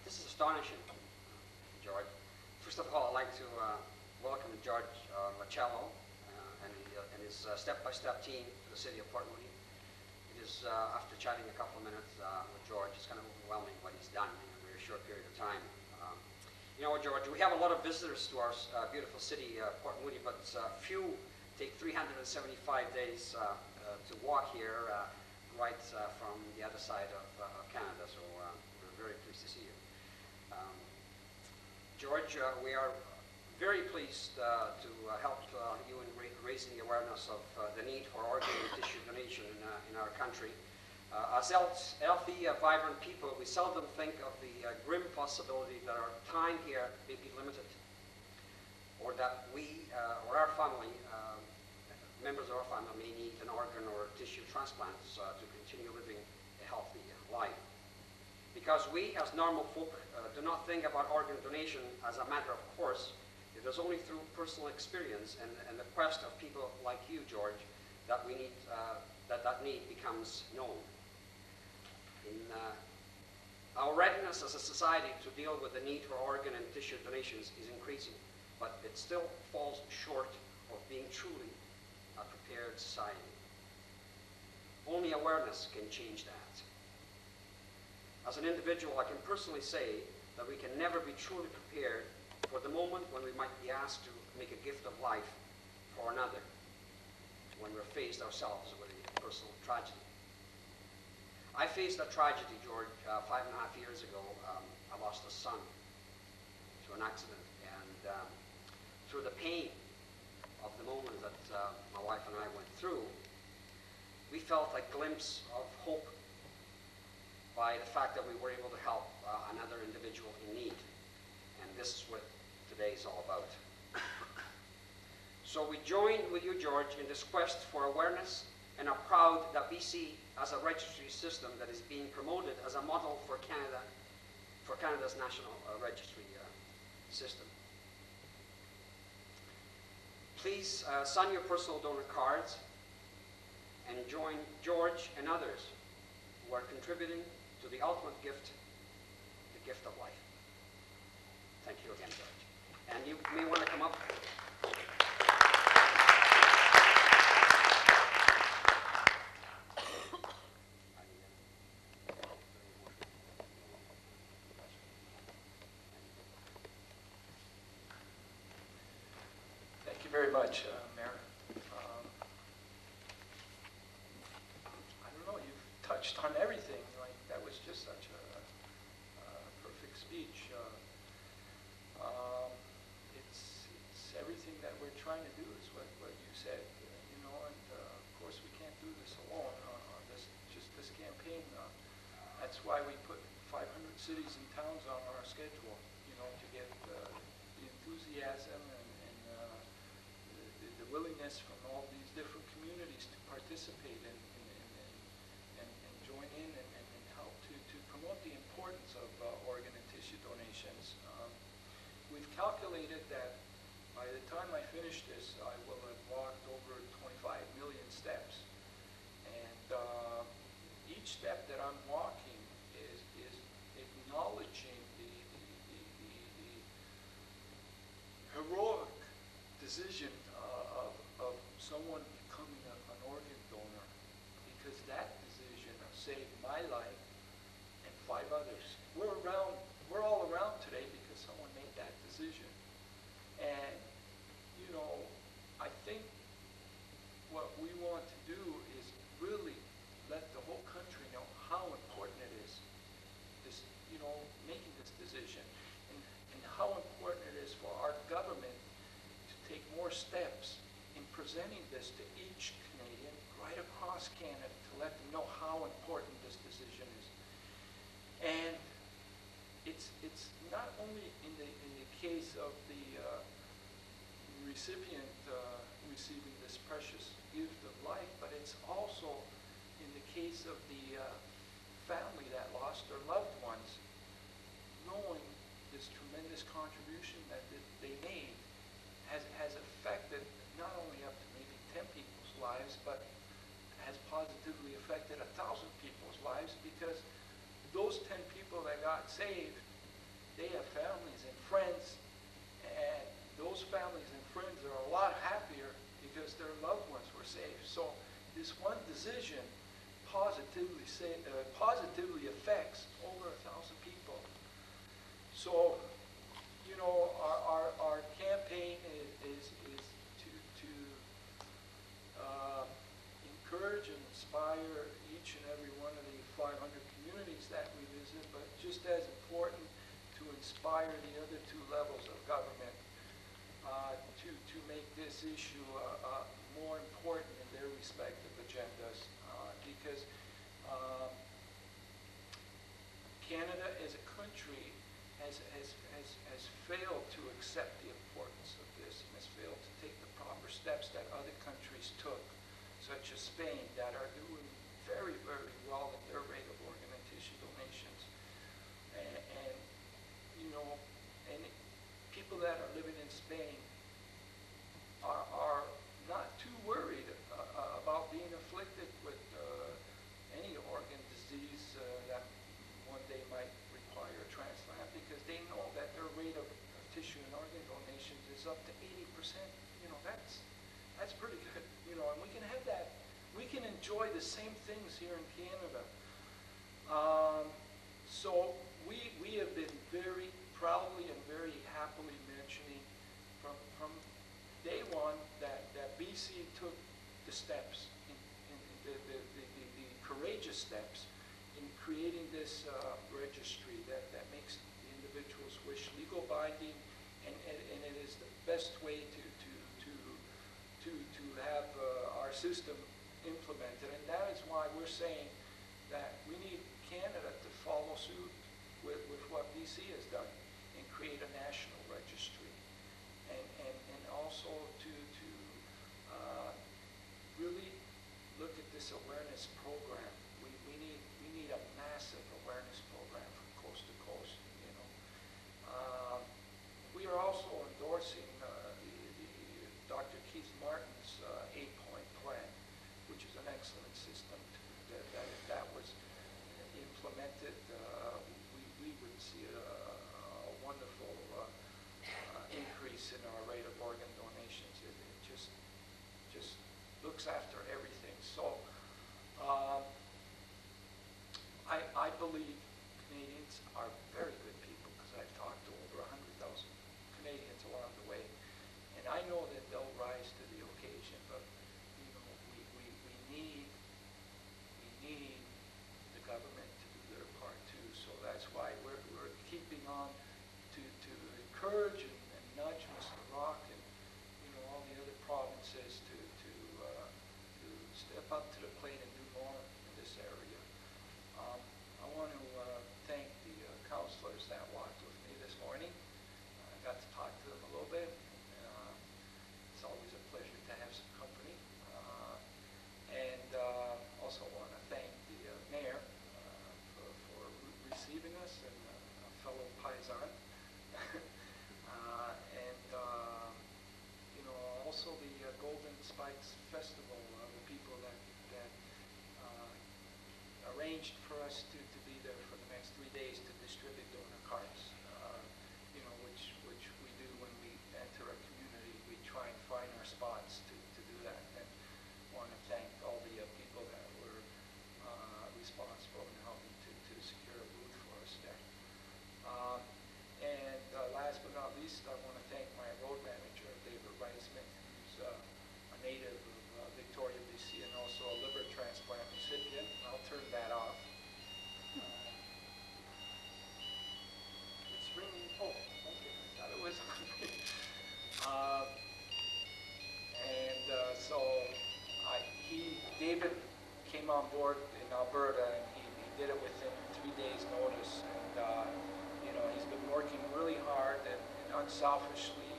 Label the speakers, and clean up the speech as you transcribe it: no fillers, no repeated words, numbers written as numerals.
Speaker 1: this is astonishing, George. First of all, I'd like to welcome George Marcello and his step-by-step team to the city of Port Moody. It is, after chatting a couple of minutes with George, it's kind of overwhelming what he's done in a very short period of time. You know what, George, we have a lot of visitors to our beautiful city, Port Moody, but few take 375 days to walk here right from the other side of Canada, so we're very pleased to see you. George, we are very pleased to help you in raising the awareness of the need for organ and tissue donation in our country. As healthy, vibrant people, we seldom think of the grim possibility that our time here may be limited, or that we or our family, members of our family, may need an organ or tissue transplant to continue living a healthy life. Because we, as normal folk, do not think about organ donation as a matter of course, it is only through personal experience and the quest of people like you, George, that we need that need becomes known. Our readiness as a society to deal with the need for organ and tissue donations is increasing, but it still falls short of being truly a prepared society. Only awareness can change that. As an individual, I can personally say that we can never be truly prepared for the moment when we might be asked to make a gift of life for another, when we're faced ourselves with a personal tragedy. I faced a tragedy, George, 5.5 years ago. I lost a son to an accident, and through the pain of the moment that my wife and I went through, we felt a glimpse of hope by the fact that we were able to help another individual in need. And this is what today is all about. So we joined with you, George, in this quest for awareness, and are proud that BC has a registry system that is being promoted as a model for Canada, for Canada's national registry system. Please sign your personal donor cards and join George and others who are contributing to the ultimate gift, the gift of life. Thank you again, George. And you may want to come up.
Speaker 2: Thank you very much, Mayor. I don't know, you've touched on everything. Like, that was just such a perfect speech. It's everything that we're trying to do is what you said, you know, and of course we can't do this alone on this campaign. That's why we put 500 cities and towns on our schedule, you know, to get the enthusiasm and the willingness from all these different communities to participate and join in and help to promote the importance of organ and tissue donations. We've calculated that by the time I finish this, I will have walked over 25 million steps. And each step that I'm walking is acknowledging the heroic decision of someone becoming an organ donor, because that decision saved my life and 5 others. We're all around today because someone made that decision. And, you know, I think what we want to do is really let the whole country know how important it is, this, you know, making this decision, and how important it is for our government to take more steps in presenting this to each Canadian right across Canada to let them know how important this decision is. And it's not only in the case of the recipient receiving this precious gift of life, but it's also in the case of the family that lost their loved ones, knowing this tremendous contribution that they made has affected not only up to maybe 10 people's lives, but has positively affected 1,000 people's lives, because saved, they have families and friends, and those families and friends are a lot happier because their loved ones were saved. So this one decision positively affects over 1,000 people. So, you know, our campaign is to encourage and inspire each and every one of the 500 communities that we visit, but just as important, to inspire the other two levels of government to make this issue more important in their respective agendas, because Canada as a country has failed to accept the importance of this and has failed to take the proper steps that other countries took, such as Spain, that are doing very, very well in their rate of organ and tissue donations. And you know, and people that are living in Spain are not too worried about being afflicted with any organ disease that one day might require a transplant, because they know that their rate of tissue and organ donations is up to 80%. You know, that's pretty good. You know, and we can have that. We can enjoy the same things here in Canada. So we have been very proudly and very happily mentioning from day one that BC took the steps, the courageous steps in creating this registry that makes the individual's wish legal binding, and it is the best way to have our system implemented. And that is why we're saying that we need Canada to follow suit with what BC has done and create a national registry, and also to really look at this awareness program. We need a massive awareness program from coast to coast. You know, we are also endorsing the Dr. Keith Martin's 8-point plan, which is an excellent system. That if that was implemented, we would see a wonderful increase in our rate of organ donations. It just looks after everything. So I believe Canadians are very good people, because I've talked to over 100,000 Canadians along the way, and I know that they'll rise to the occasion. But you know, we need the government to do their part too. So that's why we're keeping on to encourage and nudge Mr. Rock and all the other provinces to step up to the plate and do more in this area. I want to thank the counselors that walked with me this morning. I got to talk to them a little bit. It's always a pleasure to have some company. And also want to thank the mayor for receiving us, and a fellow paisan. Also the Golden Spikes Festival, the people that arranged for us to be there for the next 3 days to distribute donor cards, which we do when we enter a community. We try and find our spots to do that. And want to thank all the people that were responsible in helping to secure a booth for us there. And last but not least, I want to thank my road manager, David Reisman, who's a native of Victoria, BC, and also a liver transplant recipient. I'll turn that off. It's ringing. Oh, okay. I thought it was on. So David came on board in Alberta, and he did it within 3 days' notice. And he's been working really hard and unselfishly